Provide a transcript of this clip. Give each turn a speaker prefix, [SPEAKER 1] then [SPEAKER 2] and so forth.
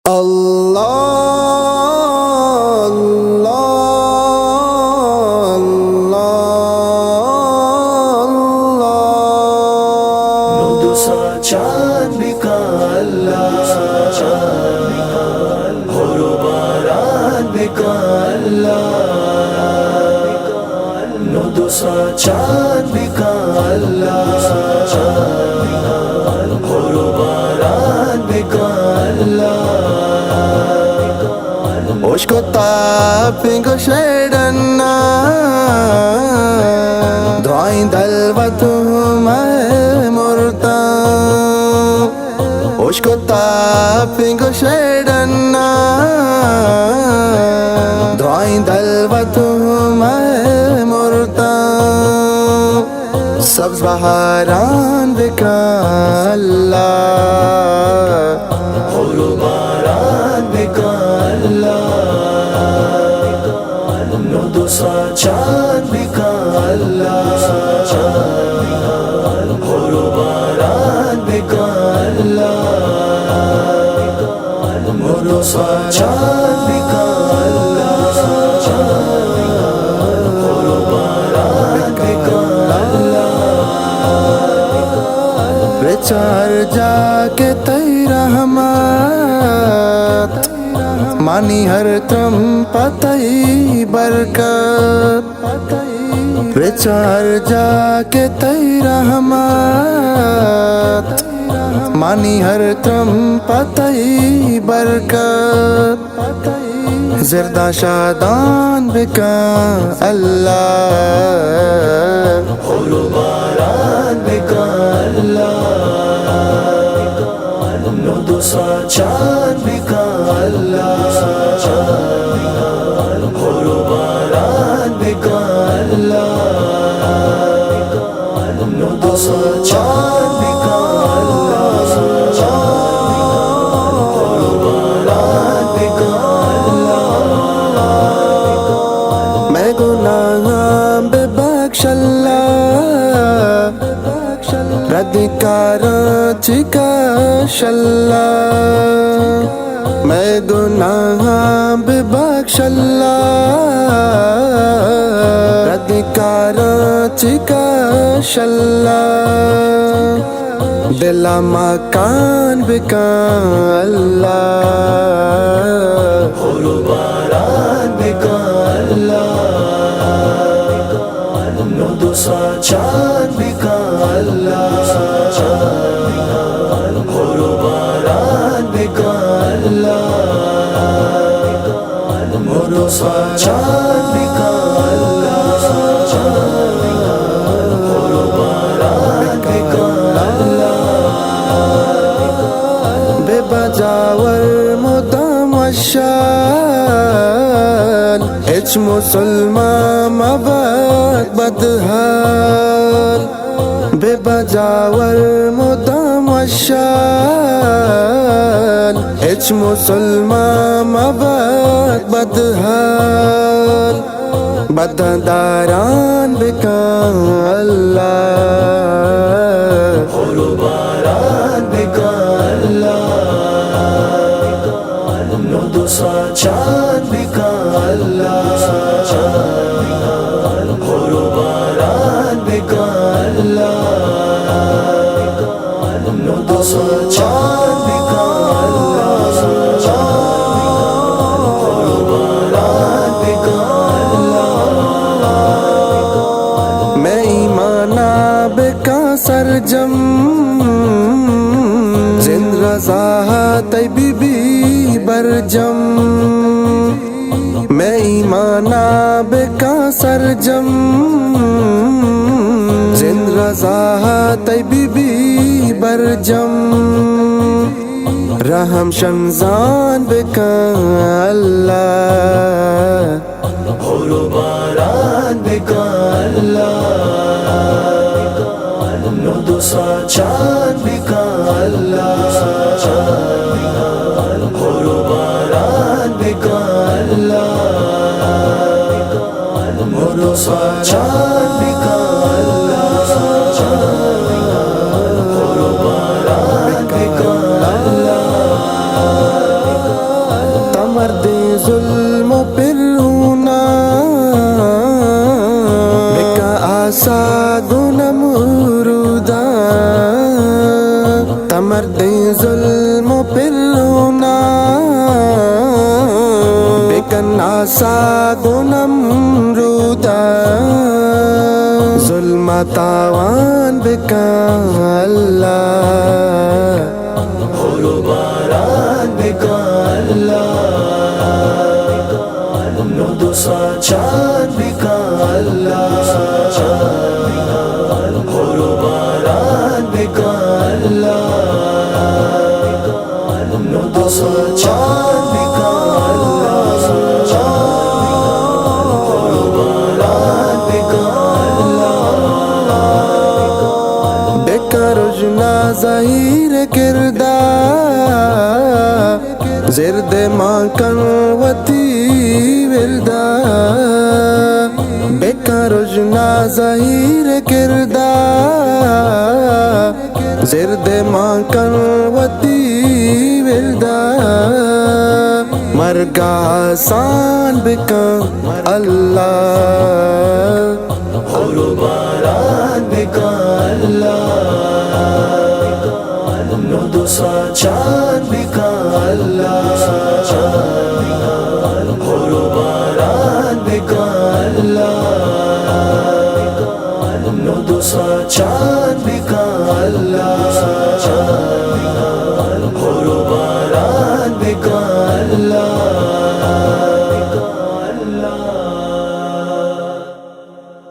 [SPEAKER 1] Allah, Allah, Allah, Allah.
[SPEAKER 2] नुदुसा चाँद बिका अल्लाह, होरो बारात बिका अल्लाह। नुदुसा चाँद बिका अल्लाह, होरो बारात बिका अल्लाह।
[SPEAKER 1] Oshko tapingo shedana Dwain dalvatu mai murta Oshko tapingo shedana Dwain dalvatu mai murta Sabz baharan bika Allah
[SPEAKER 2] होरो बारात बिका अल्लाह। नुदुसा चाँद बिका अल्लाह, होरो बारात बिका अल्लाह। नुदुसा चाँद बिका अल्लाह, होरो बारात बिका अल्लाह।
[SPEAKER 1] प्रचार जाके तेरा रहमत मानी हर त्रम पतई बरकत प्रचार जाके तेरा रहमत मानी हर त्रम पतई बरकत ज़रदा शादान बिका अल्लाह
[SPEAKER 2] होरो बारात बिका अल्लाह। नुदुसा चाँद बिका अल्लाह, होरो बारात बिका अल्लाह। नुदुसा चाँद बिका अल्लाह, होरो बारात बिका अल्लाह।
[SPEAKER 1] मैं गुनाह बेबख्श अल्लाह रदिकार चिका शल्लाह मैं गुनाह बेबख्श अल्लाह रदिकार चिका शल्लाह दिला मकान बिका अल्लाह
[SPEAKER 2] होरो बारात बिका अल्लाह। नुदुसा चाँद बिका अल्लाह, होरो बारात बिका अल्लाह। नुदुसा चाँद बिका अल्लाह, होरो बारात बिका अल्लाह।
[SPEAKER 1] बेबजावर मुदम शान हिच मुसलमान मबद बदहाल बेबजावर मुदम शान हिच मुसलमान मबद बदहाल बददारान बिका अल्लाह
[SPEAKER 2] होरो बारात बिका अल्लाह। नुदुसा चाँद बिका अल्लाह, होरो बारात बिका अल्लाह। नुदुसा चाँद बिका अल्लाह, होरो बारात बिका अल्लाह।
[SPEAKER 1] मैं ईमाना बेका सरजम जिंद रजा तय बीबी बरजम मैं ईमाना बेका सरजम जिंद रजा तय बीबी बरजम रहम शमजान बेका अल्लाह
[SPEAKER 2] होरो बारात बिका अल्लाह। नुदुसा चाँद बिका अल्लाह, होरो बारात बिका अल्लाह। नुदुसा चाँद बिका अल्लाह, होरो बारात बिका अल्लाह।
[SPEAKER 1] मर्दे जुल्म पिरूना बेका आसा गुनम रुदा तमर्दे जुल्म पिरूना बेकन आसा गुनम रुदा जुल्म तावान बेका अल्लाह
[SPEAKER 2] Baran bekan Allah, Nudu sacan bekan Allah, Horo baran bekan Allah, Nudu sacan bekan Allah, Horo baran bekan Allah.
[SPEAKER 1] बेकार जुना ज़हीर किरदार ज़िर्द माकन वती विरदा बेकार जुना ज़हीर किरदार ज़िर्द माकन वती विरदा मरगा आसान बिका अल्लाह
[SPEAKER 2] Horo baran bekan Allah, Nudu sacan bekan Allah, Horo baran bekan Allah, Nudu sacan bekan Allah.